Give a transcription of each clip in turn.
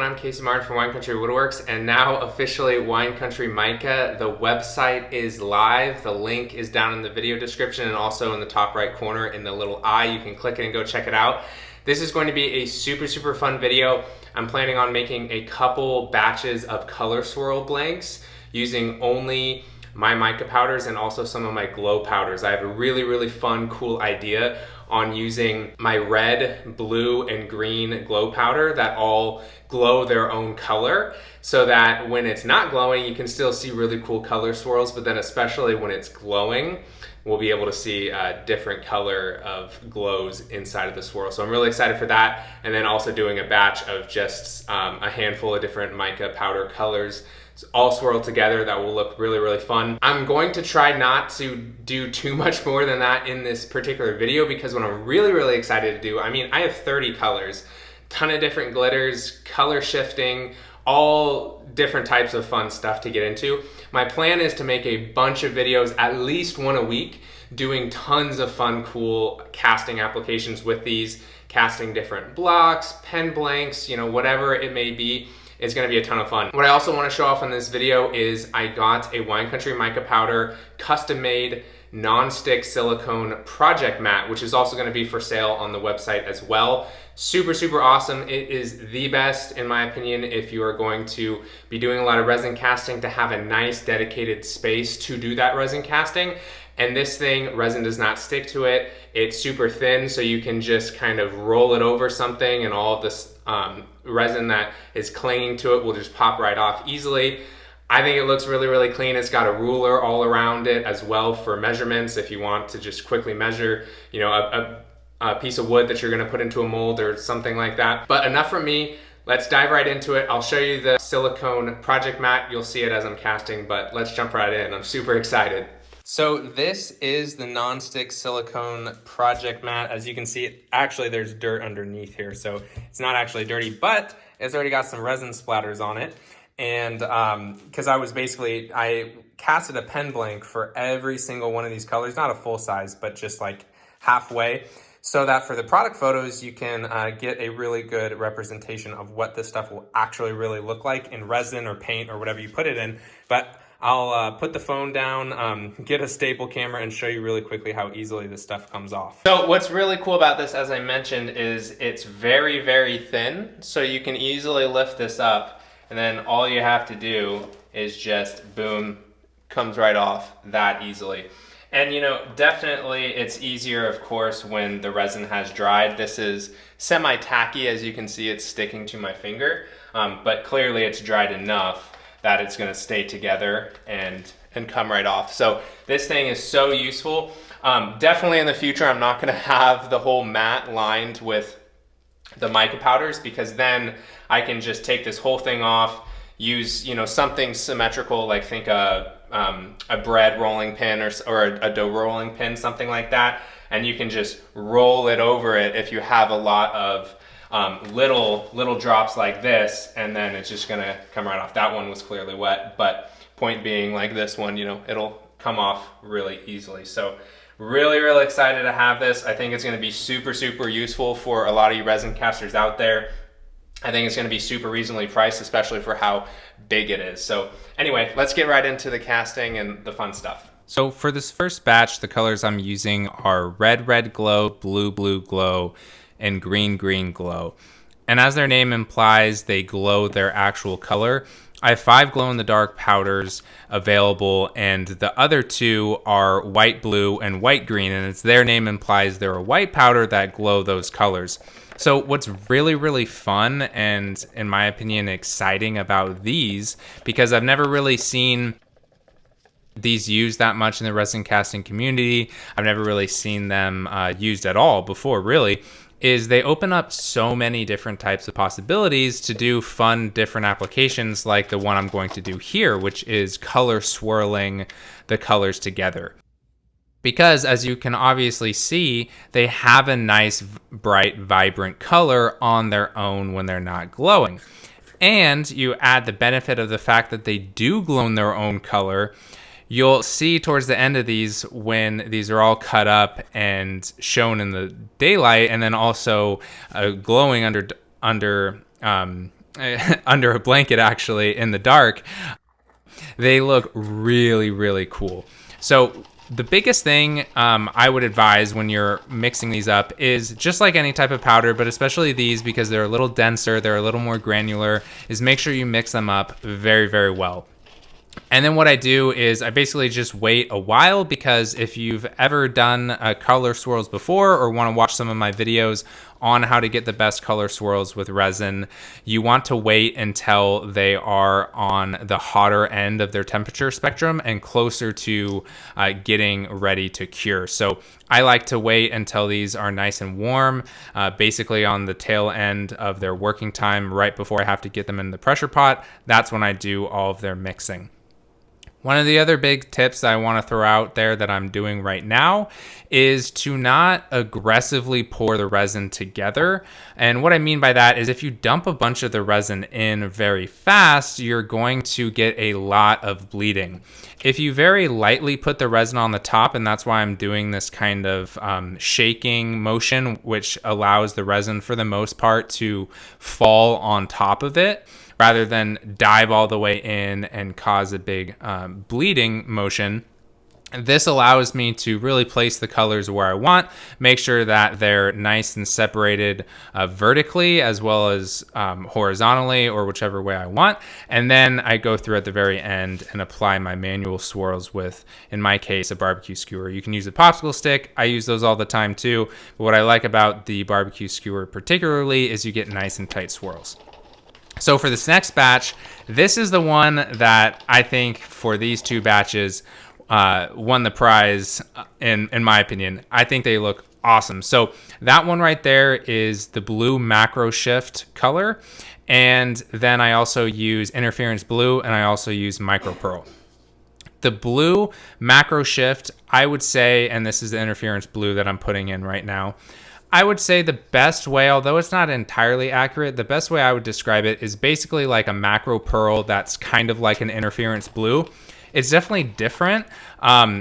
I'm Casey Martin from Wine Country Woodworks, and now officially Wine Country Mica. The website is live. The link is down in the video description and also in the top right corner in the little eye. You can click it and go check it out. This is going to be a super fun video. I'm planning on making a couple batches of color swirl blanks using only my mica powders and also some of my glow powders. I have a really fun, cool idea on using my red, blue, and green glow powder that all glow their own color, so that when it's not glowing, you can still see really cool color swirls, but then especially when it's glowing, we'll be able to see a different color of glows inside of the swirl. So I'm really excited for that, and then also doing a batch of just a handful of different mica powder colors all swirled together that will look really fun. I'm going to try not to do too much more than that in this particular video, because what I'm really excited to do, I mean, I have 30 colors, ton of different glitters, color shifting, all different types of fun stuff to get into. My plan is to make a bunch of videos, at least one a week, doing tons of fun, cool casting applications with these, casting different blocks, pen blanks, you know, whatever it may be. It's gonna be a ton of fun. What I also wanna show off in this video is I got a Wine Country Mica Powder custom-made non-stick silicone project mat, which is also gonna be for sale on the website as well. Super awesome. It is the best, in my opinion, if you are going to be doing a lot of resin casting, to have a nice dedicated space to do that resin casting. And this thing, resin does not stick to it. It's super thin, so you can just kind of roll it over something and all of this resin that is clinging to it will just pop right off easily. I think it looks really clean. It's got a ruler all around it as well for measurements if you want to just quickly measure, you know, a piece of wood that you're gonna put into a mold or something like that. But enough from me. Let's dive right into it. I'll show you the silicone project mat. You'll see it as I'm casting, but let's jump right in. I'm super excited. So this is the non-stick silicone project mat. As you can see, actually there's dirt underneath here, so it's not actually dirty, but it's already got some resin splatters on it. And because I casted a pen blank for every single one of these colors, not a full size, but just like halfway, so that for the product photos, you can get a really good representation of what this stuff will actually really look like in resin or paint or whatever you put it in. But I'll put the phone down, get a staple camera, and show you really quickly how easily this stuff comes off. So what's really cool about this, as I mentioned, is it's very thin, so you can easily lift this up, and then all you have to do is just, boom, comes right off that easily. And you know, definitely it's easier, of course, when the resin has dried. This is semi-tacky, as you can see, it's sticking to my finger, but clearly it's dried enough that it's gonna stay together and come right off. So this thing is so useful. Definitely in the future, I'm not gonna have the whole mat lined with the mica powders, because then I can just take this whole thing off, use, you know, something symmetrical, like think a bread rolling pin or a dough rolling pin, something like that, and you can just roll it over it if you have a lot of little drops like this, and then it's just gonna come right off. That one was clearly wet, but point being, like this one, you know, it'll come off really easily. So really excited to have this. I think it's gonna be super useful for a lot of you resin casters out there. I think it's gonna be super reasonably priced, especially for how big it is. So anyway, let's get right into the casting and the fun stuff. So for this first batch, the colors I'm using are red glow, blue glow, and green glow. And as their name implies, they glow their actual color. I have 5 glow-in-the-dark powders available, and the other 2 are white blue and white green, and as their name implies, they're a white powder that glow those colors. So what's really fun and, in my opinion, exciting about these, because I've never really seen these used that much in the resin casting community, I've never really seen them used at all before, really, is they open up so many different types of possibilities to do fun different applications, like the one I'm going to do here, which is color swirling the colors together. Because as you can obviously see, they have a nice, bright, vibrant color on their own when they're not glowing. And you add the benefit of the fact that they do glow in their own color. You'll see towards the end of these, when these are all cut up and shown in the daylight, and then also glowing under under a blanket actually in the dark, they look really, really cool. So the biggest thing I would advise when you're mixing these up is just like any type of powder, but especially these because they're a little denser, they're a little more granular, is make sure you mix them up very, very well. And then what I do is I basically just wait a while, because if you've ever done color swirls before or want to watch some of my videos on how to get the best color swirls with resin, you want to wait until they are on the hotter end of their temperature spectrum and closer to getting ready to cure. So I like to wait until these are nice and warm, basically on the tail end of their working time, right before I have to get them in the pressure pot. That's when I do all of their mixing. One of the other big tips that I want to throw out there that I'm doing right now is to not aggressively pour the resin together. And what I mean by that is if you dump a bunch of the resin in very fast, you're going to get a lot of bleeding. If you very lightly put the resin on the top, and that's why I'm doing this kind of shaking motion, which allows the resin for the most part to fall on top of it, rather than dive all the way in and cause a big bleeding motion. This allows me to really place the colors where I want, make sure that they're nice and separated vertically as well as horizontally, or whichever way I want. And then I go through at the very end and apply my manual swirls with, in my case, a barbecue skewer. You can use a popsicle stick. I use those all the time too. But what I like about the barbecue skewer particularly is you get nice and tight swirls. So for this next batch, this is the one that I think for these two batches won the prize in my opinion. I think they look awesome. So that one right there is the blue macro shift color. And then I also use interference blue, and I also use micro pearl. The blue macro shift, I would say, and this is the interference blue that I'm putting in right now, I would say the best way, although it's not entirely accurate, the best way I would describe it is basically like a macro pearl that's kind of like an interference blue. It's definitely different.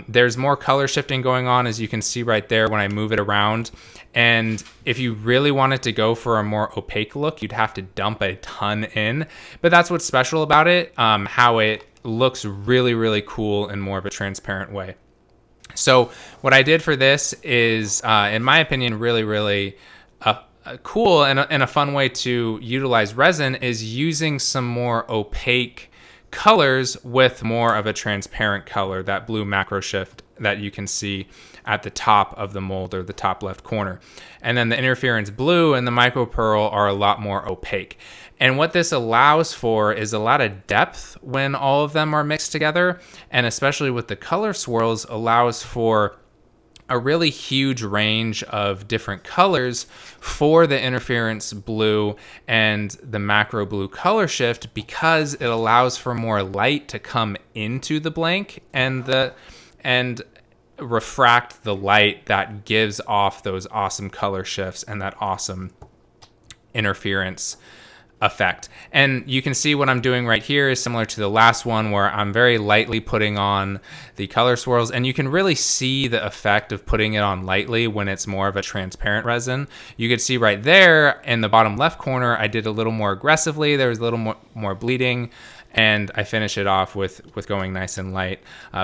There's more color shifting going on, as you can see right there when I move it around. And if you really wanted to go for a more opaque look, you'd have to dump a ton in. But that's what's special about it, how it looks really, really cool in more of a transparent way. So what I did for this is, in my opinion, really, really cool and a fun way to utilize resin is using some more opaque colors with more of a transparent color, that blue macro shift that you can see at the top of the mold or the top left corner. And then the interference blue and the micro pearl are a lot more opaque. And what this allows for is a lot of depth when all of them are mixed together, and especially with the color swirls, allows for a really huge range of different colors for the interference blue and the macro blue color shift, because it allows for more light to come into the blank and refract the light that gives off those awesome color shifts and that awesome interference effect. And you can see what I'm doing right here is similar to the last one, where I'm very lightly putting on the color swirls, and you can really see the effect of putting it on lightly when it's more of a transparent resin. You can see right there in the bottom left corner, I did a little more aggressively. There was a little more bleeding, and I finish it off with going nice and light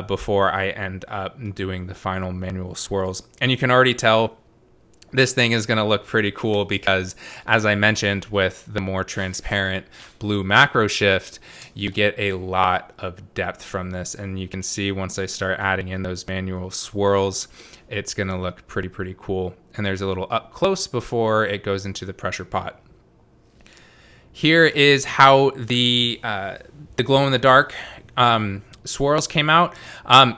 before I end up doing the final manual swirls. And you can already tell this thing is going to look pretty cool because, as I mentioned, with the more transparent blue macro shift, you get a lot of depth from this. And you can see once I start adding in those manual swirls, it's going to look pretty cool. And there's a little up close before it goes into the pressure pot. Here is how the glow in the dark swirls came out.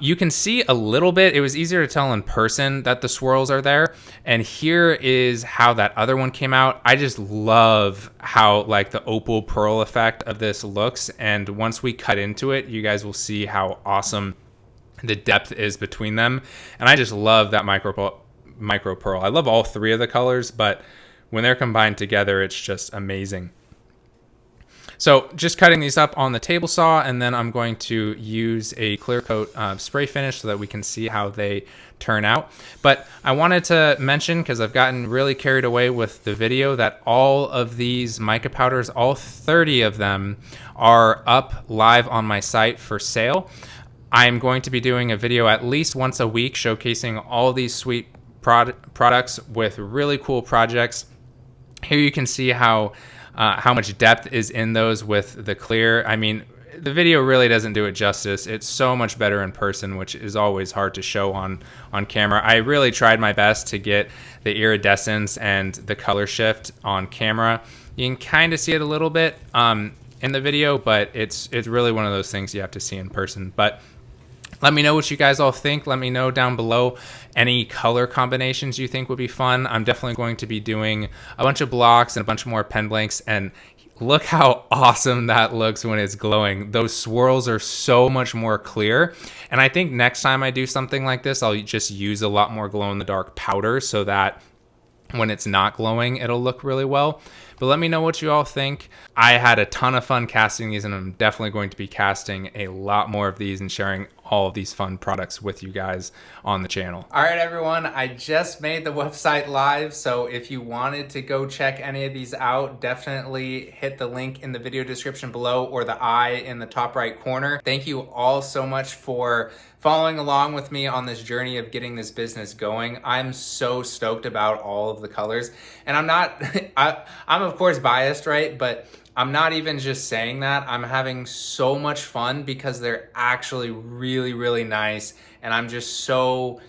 You can see a little bit. It was easier to tell in person that the swirls are there. And here is how that other one came out. I just love how like the opal pearl effect of this looks. And once we cut into it, you guys will see how awesome the depth is between them. And I just love that micro pearl. I love all three of the colors, but when they're combined together, it's just amazing. So just cutting these up on the table saw, and then I'm going to use a clear coat spray finish so that we can see how they turn out. But I wanted to mention, because I've gotten really carried away with the video, that all of these mica powders, all 30 of them, are up live on my site for sale. I'm going to be doing a video at least once a week showcasing all these sweet products with really cool projects. Here you can see how much depth is in those with the clear. I mean, the video really doesn't do it justice. It's so much better in person, which is always hard to show on camera. I really tried my best to get the iridescence and the color shift on camera. You can kind of see it a little bit in the video, but it's really one of those things you have to see in person. But let me know what you guys all think. Let me know down below any color combinations you think would be fun. I'm definitely going to be doing a bunch of blocks and a bunch more pen blanks, and look how awesome that looks when it's glowing. Those swirls are so much more clear. And I think next time I do something like this, I'll just use a lot more glow in the dark powder so that when it's not glowing, it'll look really well. But let me know what you all think. I had a ton of fun casting these, and I'm definitely going to be casting a lot more of these and sharing all of these fun products with you guys on the channel. All right, everyone, I just made the website live, so if you wanted to go check any of these out, definitely hit the link in the video description below or the I in the top right corner. Thank you all so much for following along with me on this journey of getting this business going. I'm so stoked about all of the colors, and I'm not, I'm of course biased, right? But I'm not even just saying that. I'm having so much fun because they're actually really, really nice. And I'm just so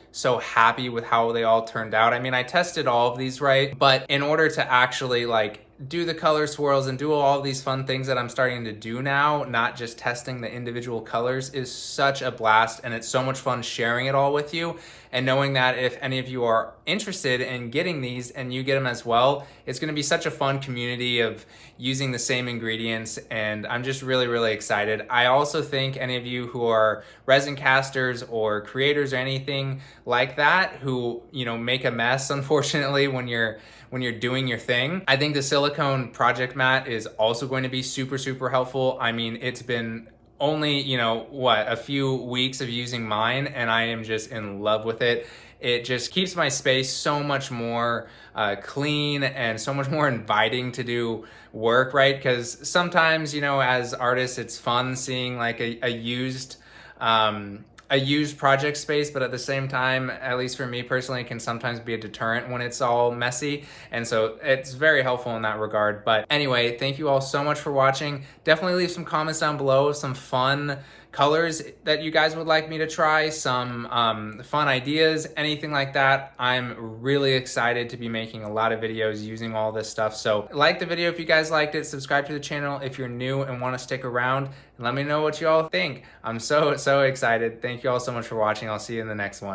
happy with how they all turned out. I mean, I tested all of these, right? But in order to actually like do the color swirls and do all of these fun things that I'm starting to do now, not just testing the individual colors, is such a blast. And it's so much fun sharing it all with you. And knowing that if any of you are interested in getting these and you get them as well, it's gonna be such a fun community of using the same ingredients. And I'm just really, really excited. I also think any of you who are resin casters or creators or anything like that, who, you know, make a mess, unfortunately, when you're doing your thing, I think the silicone project mat is also going to be super, super helpful. I mean, it's been only, you know, what, a few weeks of using mine, and I am just in love with it. It just keeps my space so much more clean and so much more inviting to do work, right? Because sometimes, you know, as artists, it's fun seeing like a used project space, but at the same time, at least for me personally, it can sometimes be a deterrent when it's all messy. And so it's very helpful in that regard. But anyway, thank you all so much for watching. Definitely leave some comments down below, some fun colors that you guys would like me to try, some fun ideas, anything like that. I'm really excited to be making a lot of videos using all this stuff. So like the video if you guys liked it, subscribe to the channel if you're new and want to stick around, and let me know what you all think. I'm so excited. Thank you all so much for watching. I'll see you in the next one.